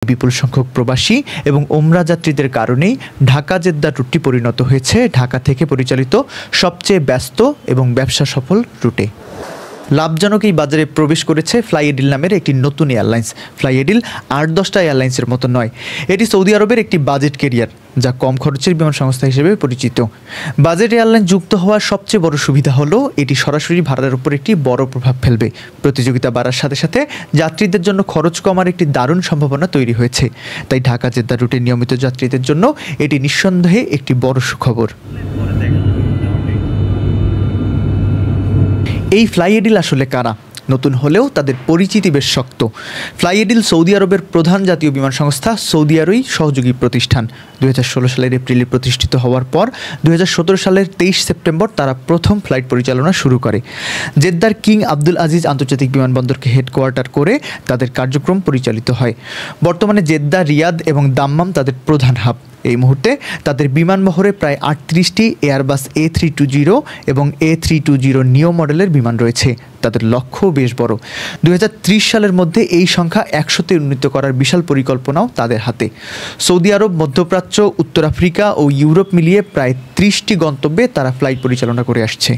বিপুল সংখ্যক প্রবাসী এবং ওমরা যাত্রীদের কারণেই ঢাকা জেদ্দা রুটটি পরিণত হয়েছে ঢাকা থেকে পরিচালিত সবচেয়ে ব্যস্ত এবং ব্যবসা সফল রুটে। লাভজনক এই বাজারে প্রবেশ করেছে ফ্লাইএডিল নামের একটি নতুন এয়ারলাইন্স। ফ্লাইএডিল ৮-১০টা এয়ারলাইন্সের মতো নয়, এটি সৌদি আরবের একটি বাজেট ক্যারিয়ার যা কম খরচের বিমান সংস্থা হিসেবে পরিচিত। বাজেট এয়ারলাইন যুক্ত হওয়ার সবচেয়ে বড় সুবিধা হলো এটি সরাসরি ভাড়ার উপর একটি বড় প্রভাব ফেলবে। প্রতিযোগিতা বাড়ার সাথে সাথে যাত্রীদের জন্য খরচ কমার একটি দারুণ সম্ভাবনা তৈরি হয়েছে। তাই ঢাকা জেদ্দা রুটে নিয়মিত যাত্রীদের জন্য এটি নিঃসন্দেহে একটি বড় সুখবর। এই ফ্লাইএডিল আসলে কারা? নতুন হলেও তাদের পরিচিতি বেশ শক্ত। ফ্লাইএডিল সৌদি আরবের প্রধান জাতীয় বিমান সংস্থা, সৌদি আরবই সহযোগী প্রতিষ্ঠান। 2016 সালের এপ্রিলে প্রতিষ্ঠিত হওয়ার পর 2017 সালের 23 সেপ্টেম্বর তারা প্রথম ফ্লাইট পরিচালনা শুরু করে। জেদ্দার কিং আব্দুল আজিজ আন্তর্জাতিক বিমানবন্দরকে হেডকোয়ার্টার করে তাদের কার্যক্রম পরিচালিত হয়। বর্তমানে জেদ্দা, রিয়াদ এবং দাম্মাম তাদের প্রধান হাব। এই মুহূর্তে তাদের বিমানবহরে প্রায় 38টি এয়ারবাস A320 এবং A320 নিও মডেলের বিমান রয়েছে। তাদের লক্ষ্য বেশ বড়। 2030 সালের মধ্যে এই সংখ্যা 100তে উন্নীত করার বিশাল পরিকল্পনাও তাদের হাতে। সৌদি আরব, মধ্যপ্রাচ্য, উত্তর আফ্রিকা ও ইউরোপ মিলিয়ে প্রায় 30টি গন্তব্যে তারা ফ্লাইট পরিচালনা করে আসছে।